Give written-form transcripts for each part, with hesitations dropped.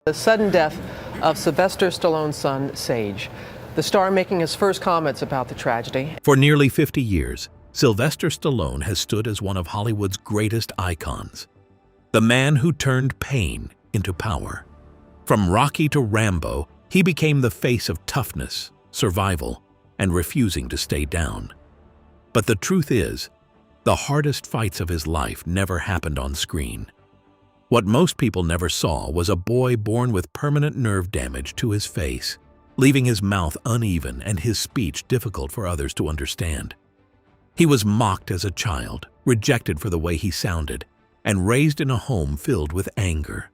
The sudden death of Sylvester Stallone's son, Sage. The star making his first comments about the tragedy. For nearly 50 years, Sylvester Stallone has stood as one of Hollywood's greatest icons. The man who turned pain into power. From Rocky to Rambo, he became the face of toughness, survival, and refusing to stay down. But the truth is, the hardest fights of his life never happened on screen. What most people never saw was a boy born with permanent nerve damage to his face, leaving his mouth uneven and his speech difficult for others to understand. He was mocked as a child, rejected for the way he sounded, and raised in a home filled with anger.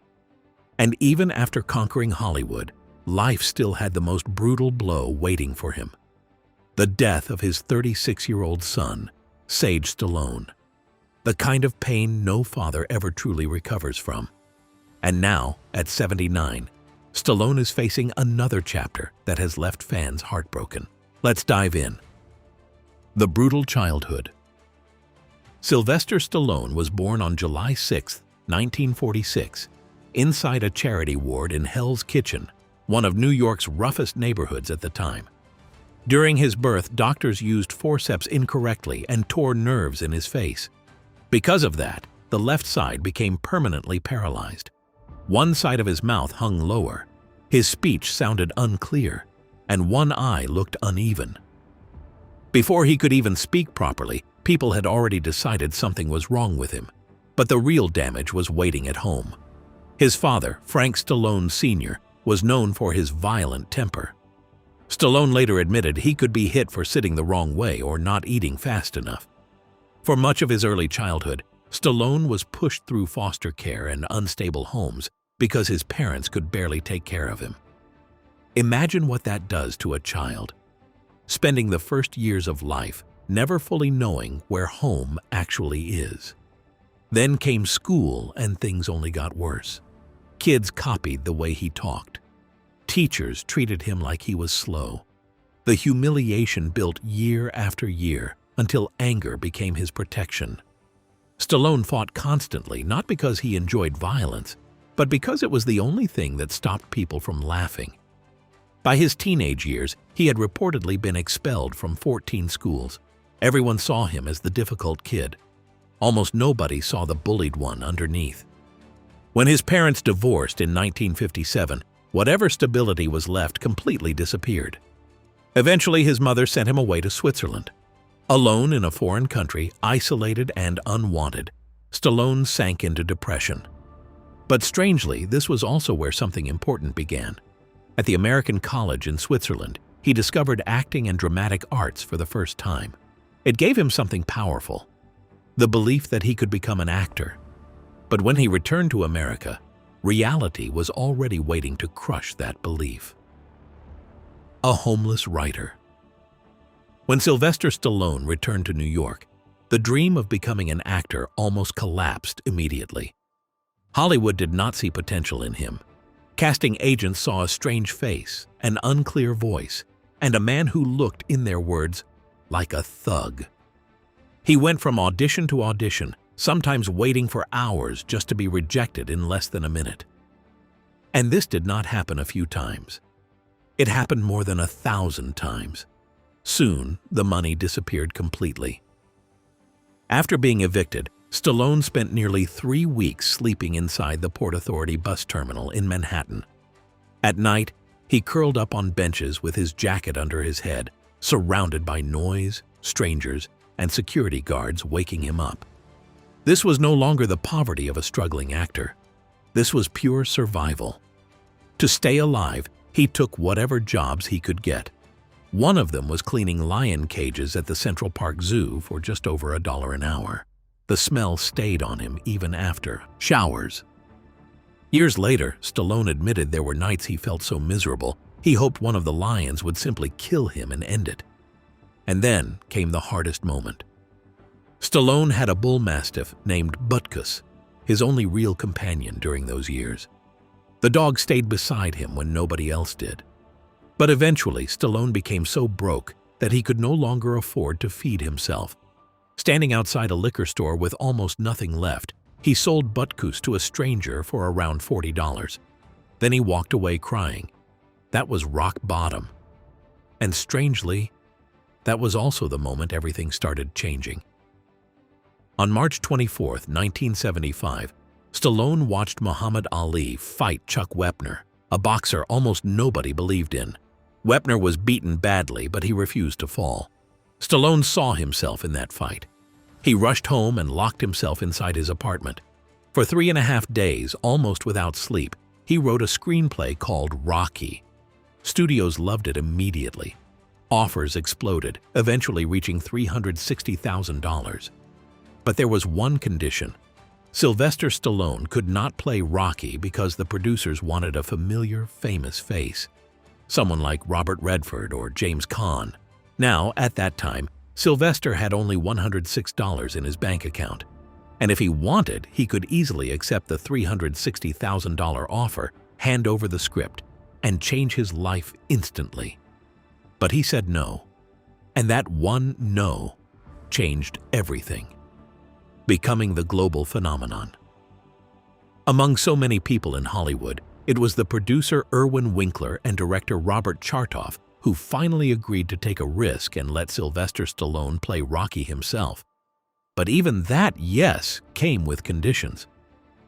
And even after conquering Hollywood, life still had the most brutal blow waiting for him. The death of his 36-year-old son, Sage Stallone. The kind of pain no father ever truly recovers from. And now, at 79, Stallone is facing another chapter that has left fans heartbroken. Let's dive in. The brutal childhood. Sylvester Stallone was born on July 6, 1946, inside a charity ward in Hell's Kitchen, one of New York's roughest neighborhoods at the time. During his birth, doctors used forceps incorrectly and tore nerves in his face. Because of that, the left side became permanently paralyzed. One side of his mouth hung lower, his speech sounded unclear, and one eye looked uneven. Before he could even speak properly, people had already decided something was wrong with him. But the real damage was waiting at home. His father, Frank Stallone Sr., was known for his violent temper. Stallone later admitted he could be hit for sitting the wrong way or not eating fast enough. For much of his early childhood, Stallone was pushed through foster care and unstable homes because his parents could barely take care of him. Imagine what that does to a child, spending the first years of life never fully knowing where home actually is. Then came school and things only got worse. Kids copied the way he talked. Teachers treated him like he was slow. The humiliation built year after year until anger became his protection. Stallone fought constantly, not because he enjoyed violence, but because it was the only thing that stopped people from laughing. By his teenage years, he had reportedly been expelled from 14 schools. Everyone saw him as the difficult kid. Almost nobody saw the bullied one underneath. When his parents divorced in 1957, whatever stability was left completely disappeared. Eventually, his mother sent him away to Switzerland. Alone in a foreign country, isolated and unwanted, Stallone sank into depression. But strangely, this was also where something important began. At the American College in Switzerland, he discovered acting and dramatic arts for the first time. It gave him something powerful, the belief that he could become an actor. But when he returned to America, reality was already waiting to crush that belief. A homeless writer. When Sylvester Stallone returned to New York, the dream of becoming an actor almost collapsed immediately. Hollywood did not see potential in him. Casting agents saw a strange face, an unclear voice, and a man who looked, in their words, like a thug. He went from audition to audition, sometimes waiting for hours just to be rejected in less than a minute. And this did not happen a few times. It happened more than 1,000 times. Soon, the money disappeared completely. After being evicted, Stallone spent nearly 3 weeks sleeping inside the Port Authority bus terminal in Manhattan. At night, he curled up on benches with his jacket under his head, surrounded by noise, strangers, and security guards waking him up. This was no longer the poverty of a struggling actor. This was pure survival. To stay alive, he took whatever jobs he could get. One of them was cleaning lion cages at the Central Park Zoo for just over $1 an hour. The smell stayed on him even after showers. Years later, Stallone admitted there were nights he felt so miserable, he hoped one of the lions would simply kill him and end it. And then came the hardest moment. Stallone had a bull mastiff named Butkus, his only real companion during those years. The dog stayed beside him when nobody else did. But eventually, Stallone became so broke that he could no longer afford to feed himself. Standing outside a liquor store with almost nothing left, he sold Butkus to a stranger for around $40. Then he walked away crying. That was rock bottom. And strangely, that was also the moment everything started changing. On March 24, 1975, Stallone watched Muhammad Ali fight Chuck Wepner, a boxer almost nobody believed in. Wepner was beaten badly, but he refused to fall. Stallone saw himself in that fight. He rushed home and locked himself inside his apartment. For 3.5 days, almost without sleep, he wrote a screenplay called Rocky. Studios loved it immediately. Offers exploded, eventually reaching $360,000. But there was one condition. Sylvester Stallone could not play Rocky because the producers wanted a familiar, famous face. Someone like Robert Redford or James Caan. Now, at that time, Sylvester had only $106 in his bank account. And if he wanted, he could easily accept the $360,000 offer, hand over the script, and change his life instantly. But he said no. And that one no changed everything, becoming the global phenomenon. Among so many people in Hollywood, it was the producer Irwin Winkler and director Robert Chartoff who finally agreed to take a risk and let Sylvester Stallone play Rocky himself. But even that yes came with conditions.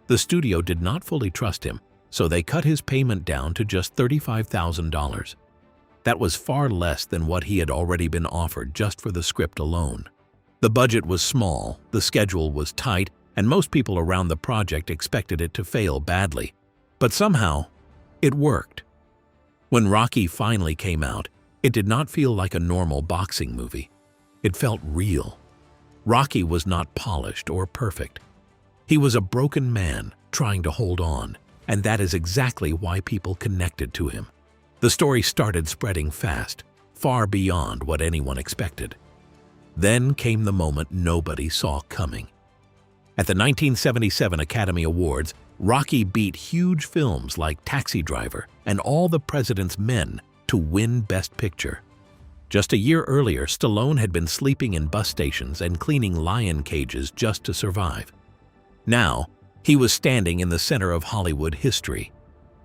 The studio did not fully trust him, so they cut his payment down to just $35,000. That was far less than what he had already been offered just for the script alone. The budget was small, the schedule was tight, and most people around the project expected it to fail badly. But somehow, it worked. When Rocky finally came out, it did not feel like a normal boxing movie. It felt real. Rocky was not polished or perfect. He was a broken man trying to hold on, and that is exactly why people connected to him. The story started spreading fast, far beyond what anyone expected. Then came the moment nobody saw coming. At the 1977 Academy Awards, Rocky beat huge films like Taxi Driver and All the President's Men to win Best Picture. Just a year earlier, Stallone had been sleeping in bus stations and cleaning lion cages just to survive. Now, he was standing in the center of Hollywood history.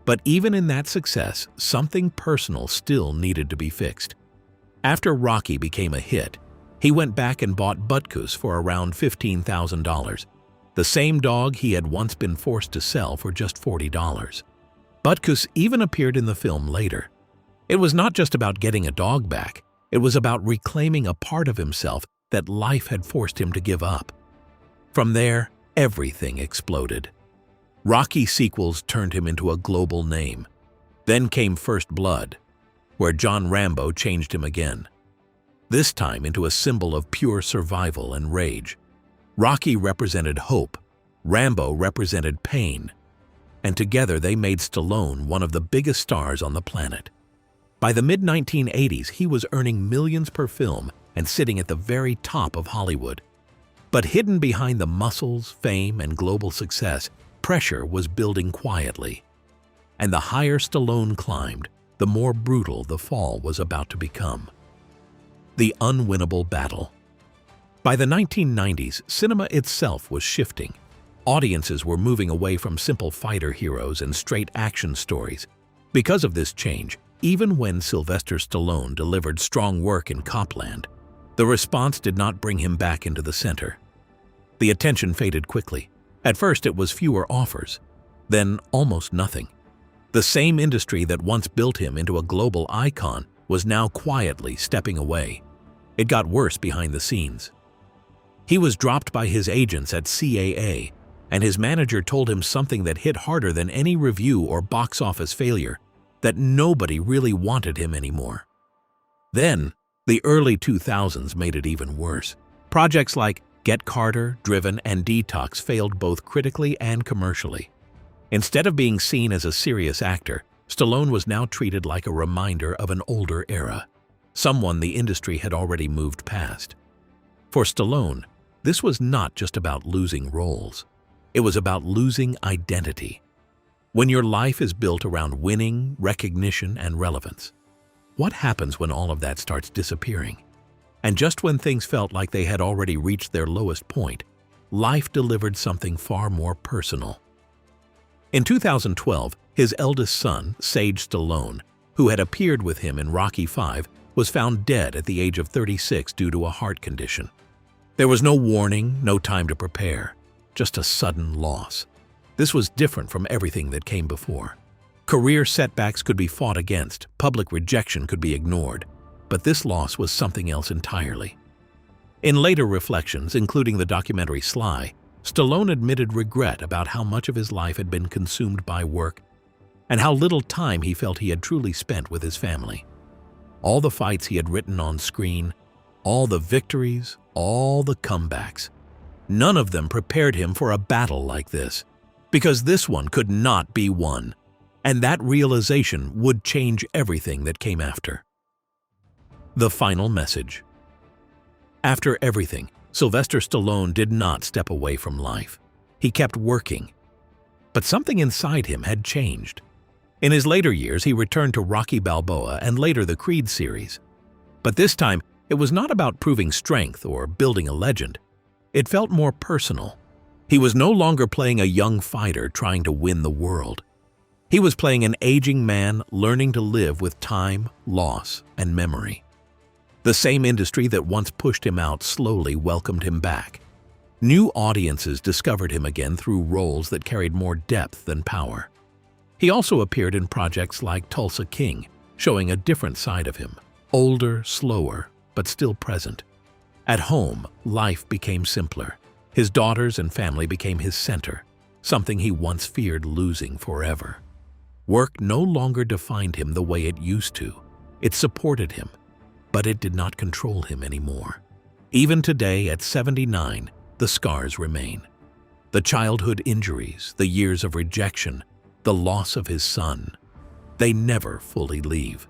But even in that success, something personal still needed to be fixed. After Rocky became a hit, he went back and bought Butkus for around $15,000, the same dog he had once been forced to sell for just $40. Butkus even appeared in the film later. It was not just about getting a dog back, it was about reclaiming a part of himself that life had forced him to give up. From there, everything exploded. Rocky sequels turned him into a global name. Then came First Blood, where John Rambo changed him again. This time into a symbol of pure survival and rage. Rocky represented hope, Rambo represented pain, and together they made Stallone one of the biggest stars on the planet. By the mid-1980s, he was earning millions per film and sitting at the very top of Hollywood. But hidden behind the muscles, fame, and global success, pressure was building quietly. And the higher Stallone climbed, the more brutal the fall was about to become. The unwinnable battle. By the 1990s, cinema itself was shifting. Audiences were moving away from simple fighter heroes and straight action stories. Because of this change, even when Sylvester Stallone delivered strong work in Copland, the response did not bring him back into the center. The attention faded quickly. At first, it was fewer offers, then almost nothing. The same industry that once built him into a global icon was now quietly stepping away. It got worse behind the scenes. He was dropped by his agents at CAA, and his manager told him something that hit harder than any review or box office failure, that nobody really wanted him anymore. Then, the early 2000s made it even worse. Projects like Get Carter, Driven, and Detox failed both critically and commercially. Instead of being seen as a serious actor, Stallone was now treated like a reminder of an older era, someone the industry had already moved past. For Stallone, this was not just about losing roles. It was about losing identity. When your life is built around winning, recognition, and relevance, what happens when all of that starts disappearing? And just when things felt like they had already reached their lowest point, life delivered something far more personal. In 2012, His eldest son, Sage Stallone, who had appeared with him in Rocky V, was found dead at the age of 36 due to a heart condition. There was no warning, no time to prepare, just a sudden loss. This was different from everything that came before. Career setbacks could be fought against, public rejection could be ignored, but this loss was something else entirely. In later reflections, including the documentary Sly, Stallone admitted regret about how much of his life had been consumed by work and how little time he felt he had truly spent with his family. All the fights he had written on screen, all the victories, all the comebacks, none of them prepared him for a battle like this, because this one could not be won, and that realization would change everything that came after. The final message. After everything, Sylvester Stallone did not step away from life. He kept working. But something inside him had changed. In his later years, he returned to Rocky Balboa and later the Creed series. But this time, it was not about proving strength or building a legend. It felt more personal. He was no longer playing a young fighter trying to win the world. He was playing an aging man learning to live with time, loss, and memory. The same industry that once pushed him out slowly welcomed him back. New audiences discovered him again through roles that carried more depth than power. He also appeared in projects like Tulsa King, showing a different side of him, older, slower, but still present. At home, life became simpler. His daughters and family became his center, something he once feared losing forever. Work no longer defined him the way it used to. It supported him, but it did not control him anymore. Even today, at 79, the scars remain. The childhood injuries, the years of rejection, the loss of his son, they never fully leave.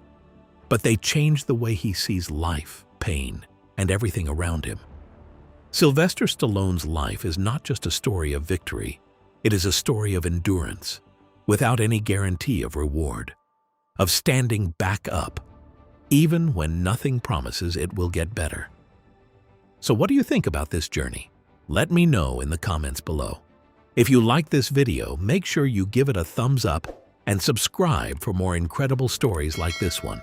But they change the way he sees life, pain, and everything around him. Sylvester Stallone's life is not just a story of victory, it is a story of endurance, without any guarantee of reward, of standing back up, even when nothing promises it will get better. So what do you think about this journey? Let me know in the comments below. If you like this video, make sure you give it a thumbs up and subscribe for more incredible stories like this one.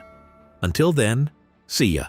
Until then, see ya.